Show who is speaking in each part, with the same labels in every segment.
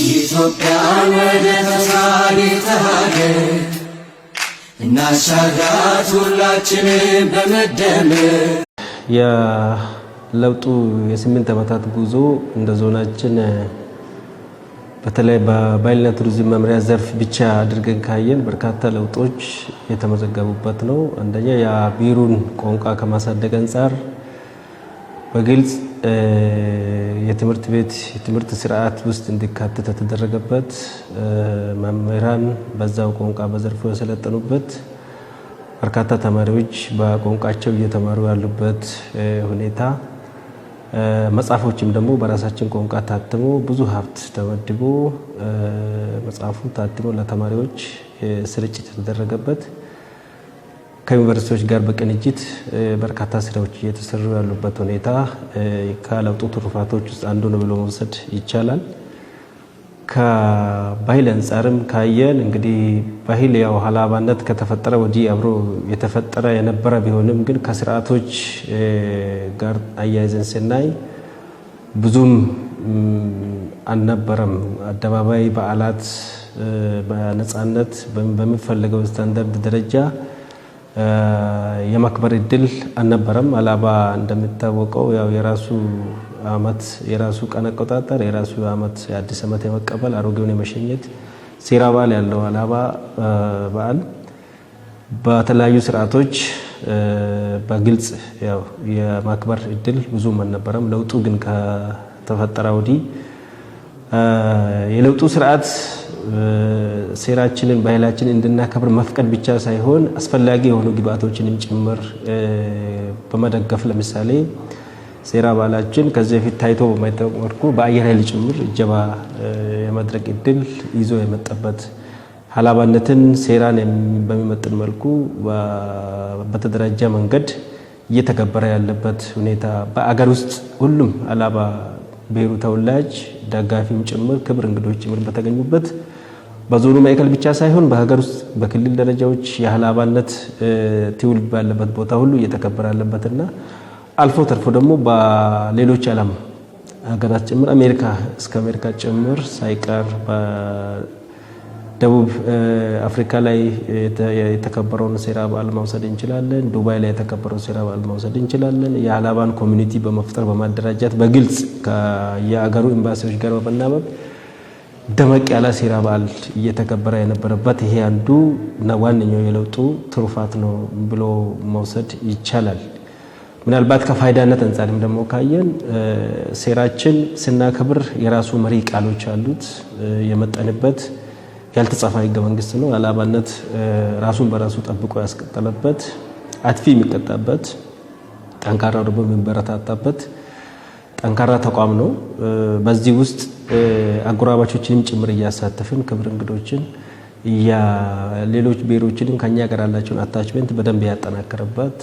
Speaker 1: ኢትዮጵያን ወደ ተስፋ ሀገር እናሻግራት ሁላችንም በመደመር።
Speaker 2: የለውጡ የ8 ዓመታት ጉዞ እንደ ዞናችን በተለይ በባህልና ቱሪዝም መምሪያ ዘርፍ ብቻ አድርገን ካየን በርካታ ለውጦች የተመዘገቡበት ነው። አንደኛ የቢሮን ቋንቋ ከማሳደግ አንጻር በግልጽ የትምህርት ቤት የትምህርት ስርዓት ውስጥ እንዲካተት የተደረገበት፣ መምህራን በዛው ቋንቋ በዘርፉ የሰለጠኑበት፣ በርካታ ተማሪዎች በቋንቋቸው እየተማሩ ያሉበት ሁኔታ፣ መጽሐፎችም ደግሞ በራሳችን ቋንቋ ታትሞ ብዙ ሀብት ተመድቦ መጽሐፉ ታትሞ ለተማሪዎች ስርጭት የተደረገበት፣ ከዩኒቨርሲቲዎች ጋር በቅንጅት በርካታ ስራዎች እየተሰሩ ያሉበት ሁኔታ ከለውጡ ትሩፋቶች ውስጥ አንዱ ነው ብሎ መውሰድ ይቻላል። ከባህል አንጻርም ካየን እንግዲህ ባህል ያው ሀላባነት ከተፈጠረ ወዲህ አብሮ የተፈጠረ የነበረ ቢሆንም ግን ከስርዓቶች ጋር አያይዘን ስናይ ብዙም አልነበረም። አደባባይ በዓላት በነፃነት በሚፈልገው ስታንዳርድ ደረጃ የማክበር እድል አልነበረም። ሀላባ እንደሚታወቀው ያው የራሱ አመት የራሱ ቀን አቆጣጠር የራሱ አመት የአዲስ አመት የመቀበል አሮጌውን የመሸኘት ሴራ በዓል ያለው ሀላባ በዓል በተለያዩ ስርዓቶች በግልጽ ያው የማክበር እድል ብዙም አልነበረም። ለውጡ ግን ከተፈጠረ ወዲህ የለውጡ ስርዓት ሴራችንን ባህላችንን እንድናከብር መፍቀድ ብቻ ሳይሆን አስፈላጊ የሆኑ ግብአቶችንም ጭምር በመደገፍ ለምሳሌ ሴራ ባህላችን ከዚህ በፊት ታይቶ በማይታወቅ መልኩ በአየር ኃይል ጭምር እጀባ የማድረግ እድል ይዞ የመጣበት ሀላባነትን ሴራን በሚመጥን መልኩ በተደራጀ መንገድ እየተከበረ ያለበት ሁኔታ በአገር ውስጥ ሁሉም ሀላባ ብሔሩ ተወላጅ ደጋፊም ጭምር ክብር እንግዶች ጭምር በተገኙበት በዞኑ ማዕከል ብቻ ሳይሆን በሀገር ውስጥ በክልል ደረጃዎች የሀላባነት ትውልድ ባለበት ቦታ ሁሉ እየተከበረ ያለበትና አልፎ ተርፎ ደግሞ በሌሎች ዓለም ሀገራት ጭምር አሜሪካ እስከ አሜሪካ ጭምር ሳይቀር በደቡብ አፍሪካ ላይ የተከበረውን ሴራ በዓል መውሰድ እንችላለን። ዱባይ ላይ የተከበረው ሴራ በዓል መውሰድ እንችላለን። የሀላባን ኮሚኒቲ በመፍጠር በማደራጃት በግልጽ ከየሀገሩ ኤምባሲዎች ጋር በመናበብ ደመቅ ያለ ሴራ በዓል እየተከበረ የነበረበት ይሄ አንዱ እና ዋነኛው የለውጡ ትሩፋት ነው ብሎ መውሰድ ይቻላል። ምናልባት ከፋይዳነት አንጻርም ደግሞ ካየን ሴራችን ስናከብር የራሱ መሪ ቃሎች አሉት። የመጠንበት ያልተጻፈ ህገ መንግስት ነው። ሀላባነት ራሱን በራሱ ጠብቆ ያስቀጠለበት፣ አጥፊ የሚቀጣበት፣ ጠንካራው ደግሞ የሚበረታታበት ጠንካራ ተቋም ነው። በዚህ ውስጥ አጎራባቾችንም ጭምር እያሳተፍን ክብር እንግዶችን ሌሎች ብሔሮችንም ከኛ ጋር ያላቸውን አታችመንት በደንብ ያጠናከረበት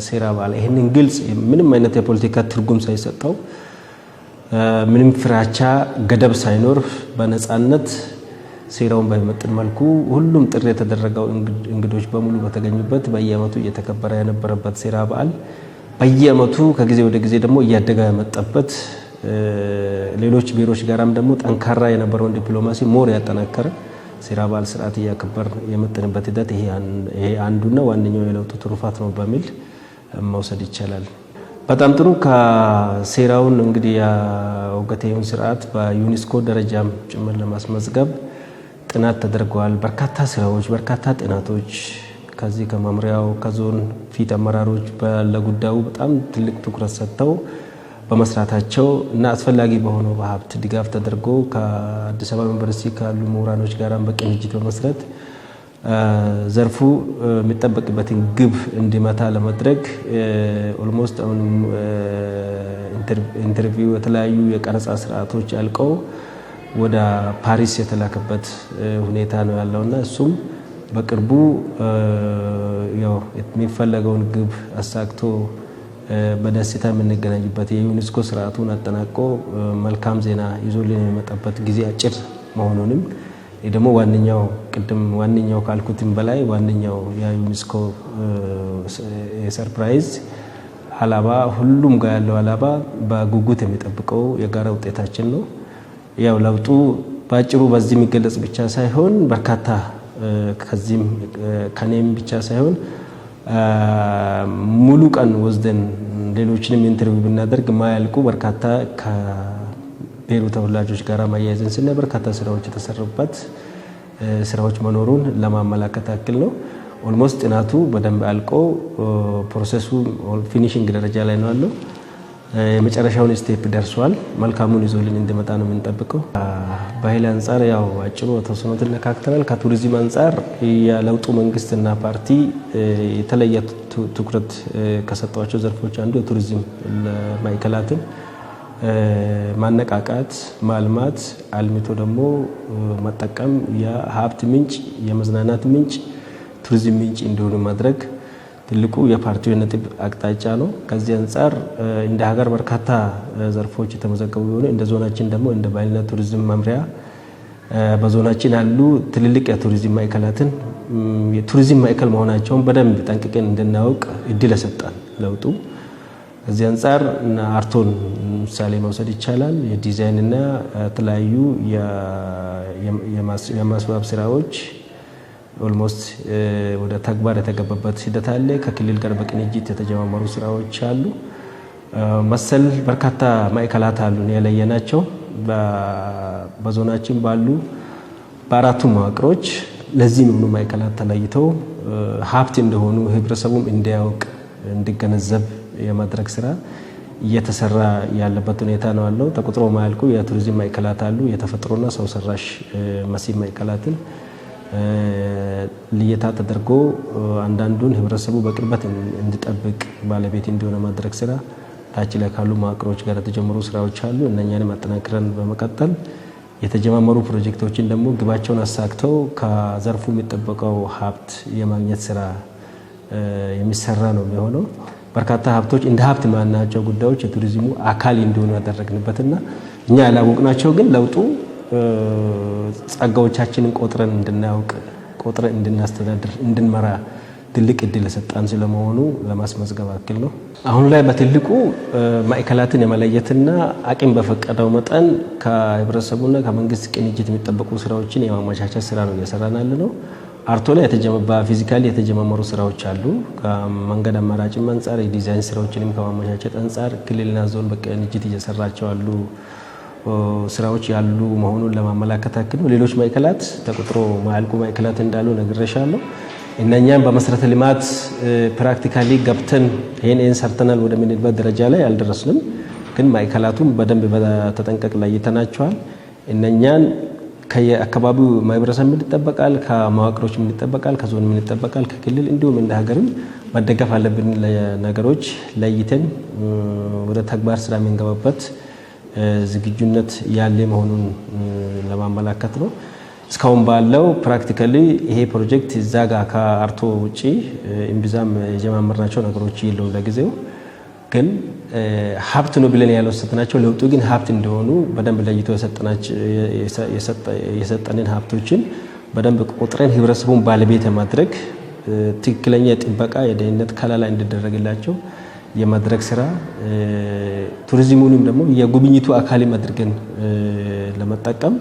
Speaker 2: ሴራ በዓል ይሄንን ግልጽ ምንም አይነት የፖለቲካ ትርጉም ሳይሰጠው ምንም ፍራቻ ገደብ ሳይኖር በነፃነት ሴራውን በሚመጥን መልኩ ሁሉም ጥሪ የተደረገው እንግዶች በሙሉ በተገኙበት በየአመቱ እየተከበረ የነበረበት ሴራ በዓል በየአመቱ ከጊዜ ወደ ጊዜ ደግሞ እያደገ የመጣበት ሌሎች ብሔሮች ጋራም ደግሞ ጠንካራ የነበረውን ዲፕሎማሲ ሞር ያጠናከረ ሴራ በዓል ስርዓት እያከበር የመጠንበት ሂደት ይሄ አንዱና ዋነኛው የለውጡ ትሩፋት ነው በሚል መውሰድ ይቻላል። በጣም ጥሩ። ከሴራውን እንግዲህ የኦገቴውን ስርዓት በዩኔስኮ ደረጃም ጭምር ለማስመዝገብ ጥናት ተደርገዋል። በርካታ ስራዎች በርካታ ጥናቶች ከዚህ ከመምሪያው ከዞን ፊት አመራሮች ለጉዳዩ በጣም ትልቅ ትኩረት ሰጥተው በመስራታቸው እና አስፈላጊ በሆነው በሀብት ድጋፍ ተደርጎ ከአዲስ አበባ ዩኒቨርሲቲ ካሉ ምሁራኖች ጋር በቅንጅት በመስራት ዘርፉ የሚጠበቅበትን ግብ እንዲመታ ለማድረግ ኦልሞስት አሁን ኢንተርቪው የተለያዩ የቀረጻ ስርዓቶች አልቀው ወደ ፓሪስ የተላከበት ሁኔታ ነው ያለውና እሱም በቅርቡ ያው የሚፈለገውን ግብ አሳክቶ በደስታ የምንገናኝበት የዩኔስኮ ስርዓቱን አጠናቆ መልካም ዜና ይዞልን የሚመጣበት ጊዜ አጭር መሆኑንም ደግሞ ዋነኛው ካልኩትም በላይ ዋነኛው የዩኔስኮ ሰርፕራይዝ ሀላባ ሁሉም ጋር ያለው ሀላባ በጉጉት የሚጠብቀው የጋራ ውጤታችን ነው። ያው ለውጡ ባጭሩ በዚህ የሚገለጽ ብቻ ሳይሆን በርካታ ከዚህም ከኔም ብቻ ሳይሆን ሙሉ ቀን ወስደን ሌሎችንም ኢንተርቪው ብናደርግ ማያልቁ በርካታ ከብሔሩ ተወላጆች ጋር ማያያዝን ስለ በርካታ ስራዎች የተሰሩበት ስራዎች መኖሩን ለማመላከት ያክል ነው። ኦልሞስት ጥናቱ በደንብ አልቆ ፕሮሰሱ ፊኒሺንግ ደረጃ ላይ ነው ያለው። የመጨረሻውን ስቴፕ ደርሷል። መልካሙን ይዞልን እንዲመጣ ነው የምንጠብቀው። ባህል አንፃር ያው አጭሩ ተወሰኑትን ነካክተናል። ከቱሪዝም አንፃር የለውጡ መንግስትና ፓርቲ የተለየ ትኩረት ከሰጧቸው ዘርፎች አንዱ የቱሪዝም ማዕከላትን ማነቃቃት፣ ማልማት፣ አልምቶ ደግሞ መጠቀም የሀብት ምንጭ፣ የመዝናናት ምንጭ፣ ቱሪዝም ምንጭ እንዲሆኑ ማድረግ ትልቁ የፓርቲው የነጥብ አቅጣጫ ነው። ከዚህ አንፃር እንደ ሀገር በርካታ ዘርፎች የተመዘገቡ ቢሆኑ እንደ ዞናችን ደግሞ እንደ ባህልና ቱሪዝም መምሪያ በዞናችን ያሉ ትልልቅ የቱሪዝም ማዕከላትን የቱሪዝም ማዕከል መሆናቸውን በደንብ ጠንቅቀን እንድናውቅ እድል ሰጣን ለውጡ። ከዚህ አንፃር አርቶን ምሳሌ መውሰድ ይቻላል። የዲዛይንና የተለያዩ የማስዋብ ስራዎች ኦልሞስት ወደ ተግባር የተገባበት ሂደት አለ። ከክልል ጋር በቅንጅት የተጀማመሩ ስራዎች አሉ። መሰል በርካታ ማዕከላት አሉ ያለየናቸው በዞናችን ባሉ በአራቱ መዋቅሮች ለዚህ ነው ማዕከላት ተለይተው ሀብት እንደሆኑ ህብረተሰቡም እንዲያውቅ እንዲገነዘብ የማድረግ ስራ እየተሰራ ያለበት ሁኔታ ነው ያለው። ተቆጥሮ ማያልቁ የቱሪዝም ማዕከላት አሉ። የተፈጥሮና ሰው ሰራሽ መስህብ ማዕከላትን ልየታ ተደርጎ አንዳንዱን ህብረተሰቡ በቅርበት እንዲጠብቅ ባለቤት እንዲሆነ ማድረግ ስራ ታች ላይ ካሉ መዋቅሮች ጋር የተጀመሩ ስራዎች አሉ። እነኛንም አጠናክረን በመቀጠል የተጀማመሩ ፕሮጀክቶችን ደግሞ ግባቸውን አሳክተው ከዘርፉ የሚጠበቀው ሀብት የማግኘት ስራ የሚሰራ ነው የሚሆነው። በርካታ ሀብቶች እንደ ሀብት ማናቸው ጉዳዮች የቱሪዝሙ አካል እንዲሆኑ ያደረግንበትና እኛ ያላወቅናቸው ግን ለውጡ ጸጋዎቻችንን ቆጥረን እንድናውቅ ቆጥረን እንድናስተዳድር እንድንመራ ትልቅ እድል ሰጣን ስለመሆኑ ለማስመዝገብ አክል ነው። አሁን ላይ በትልቁ ማዕከላትን የመለየትና አቅም በፈቀደው መጠን ከህብረተሰቡና ከመንግስት ቅንጅት የሚጠበቁ ስራዎችን የማመቻቸት ስራ ነው እየሰራን ያለነው። አርቶ ላይ ፊዚካሊ የተጀመሩ ስራዎች አሉ። ከመንገድ አማራጭም አንፃር የዲዛይን ስራዎችንም ከማመቻቸት አንፃር ክልልና ዞን በቅንጅት እየሰራቸው አሉ ስራዎች ያሉ መሆኑን ለማመላከት ያክል ነው። ሌሎች ማዕከላት ተቆጥሮ ማያልቁ ማዕከላት እንዳሉ ነግሬሻለሁ። እነኛም በመሰረተ ልማት ፕራክቲካሊ ገብተን ይሄን ሰርተናል ወደምንልበት ደረጃ ላይ አልደረስንም። ግን ማዕከላቱም በደንብ በተጠንቀቅ ለይተናቸዋል። እነኛን ከየአካባቢው ማህበረሰብ ምን ይጠበቃል፣ ከመዋቅሮች ምን ይጠበቃል፣ ከዞን ምን ይጠበቃል፣ ከክልል እንዲሁም እንደ ሀገርም መደገፍ አለብን ነገሮች ለይተን ወደ ተግባር ስራ የምንገባበት ዝግጁነት ያለ መሆኑን ለማመላከት ነው። እስካሁን ባለው ፕራክቲካሊ ይሄ ፕሮጀክት እዛ ጋር ከአርቶ ውጪ እምብዛም የጀማመርናቸው ነገሮች የለው። ለጊዜው ግን ሀብት ነው ብለን ያልወሰድናቸው ለውጡ ግን ሀብት እንደሆኑ በደንብ ለይቶ የሰጠንን ሀብቶችን በደንብ ቆጥረን ህብረተሰቡን ባለቤት ማድረግ ትክክለኛ ጥበቃ የደህንነት ከለላ እንዲደረግላቸው የማድረግ ስራ ቱሪዝሙንም ደግሞ የጉብኝቱ አካል አድርገን ለመጠቀም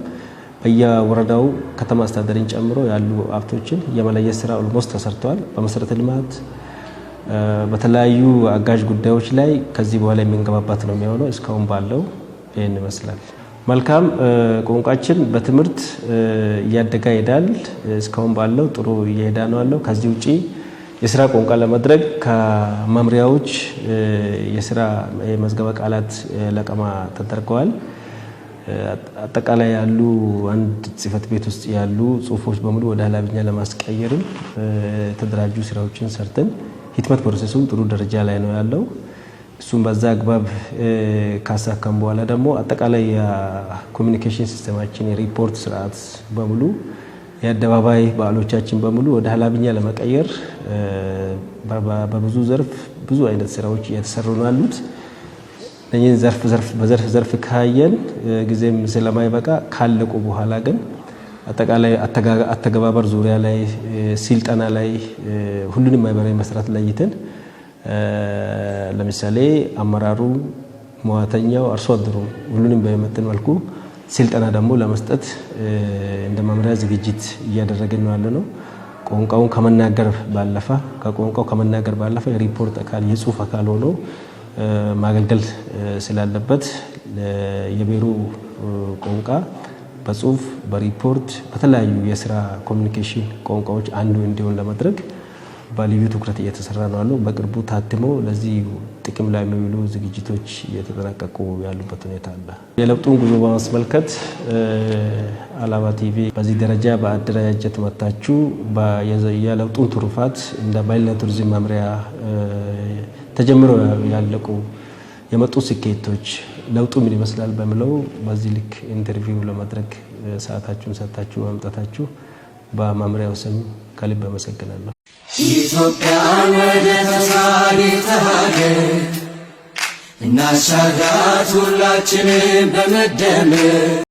Speaker 2: በየወረዳው ከተማ አስተዳደርን ጨምሮ ያሉ ሀብቶችን የመለየት ስራ ኦልሞስት ተሰርቷል። በመሰረተ ልማት በተለያዩ አጋዥ ጉዳዮች ላይ ከዚህ በኋላ የምንገባባት ነው የሚሆነው። እስካሁን ባለው ይህን ይመስላል። መልካም ቋንቋችን በትምህርት እያደገ ይሄዳል። እስካሁን ባለው ጥሩ እየሄዳ ነው ያለው። ከዚህ ውጪ የስራ ቋንቋ ለማድረግ ከመምሪያዎች የስራ የመዝገበ ቃላት ለቀማ ተደርገዋል። አጠቃላይ ያሉ አንድ ጽህፈት ቤት ውስጥ ያሉ ጽሁፎች በሙሉ ወደ ሀላብኛ ለማስቀየርም የተደራጁ ስራዎችን ሰርተን ህትመት ፕሮሰሱም ጥሩ ደረጃ ላይ ነው ያለው። እሱም በዛ አግባብ ካሳካም በኋላ ደግሞ አጠቃላይ የኮሚኒኬሽን ሲስተማችን የሪፖርት ስርዓት በሙሉ የአደባባይ በዓሎቻችን በሙሉ ወደ ሀላብኛ ለመቀየር በብዙ ዘርፍ ብዙ አይነት ስራዎች እየተሰሩ ነው ያሉት። እነኚህን ዘርፍ ካየን ጊዜም ስለማይበቃ ካለቁ በኋላ ግን አጠቃላይ አተገባበር ዙሪያ ላይ ስልጠና ላይ ሁሉንም ማህበራዊ መስራት ለይተን ለምሳሌ አመራሩ፣ መዋተኛው፣ አርሶ አደሩ ሁሉንም በመጠን መልኩ ስልጠና ደግሞ ለመስጠት እንደ መምሪያ ዝግጅት እያደረግን ነው ያለነው። ቋንቋውን ከመናገር ባለፈ የሪፖርት አካል የጽሁፍ አካል ሆኖ ማገልገል ስላለበት የብሔሩ ቋንቋ በጽሁፍ በሪፖርት በተለያዩ የስራ ኮሚኒኬሽን ቋንቋዎች አንዱ እንዲሆን ለማድረግ በልዩ ትኩረት እየተሰራ ነው ያለው። በቅርቡ ታትሞ ለዚህ ጥቅም ላይ የሚውሉ ዝግጅቶች እየተጠናቀቁ ያሉበት ሁኔታ አለ። የለውጡን ጉዞ በማስመልከት አላባ ቲቪ በዚህ ደረጃ በአደረጃጀት መታችሁ የለውጡን ትሩፋት እንደ ባህልና ቱሪዝም መምሪያ ተጀምሮ ያለቁ የመጡ ስኬቶች ለውጡ ምን ይመስላል በሚለው በዚህ ልክ ኢንተርቪው ለማድረግ ሰዓታችሁን ሰጥታችሁ ማምጣታችሁ በመምሪያው ስም ከልብ አመሰግናለሁ።
Speaker 1: ኢትዮጵያን ወደ ተሳሪተ ሀገር እናሻግራት ሁላችንም በመደመር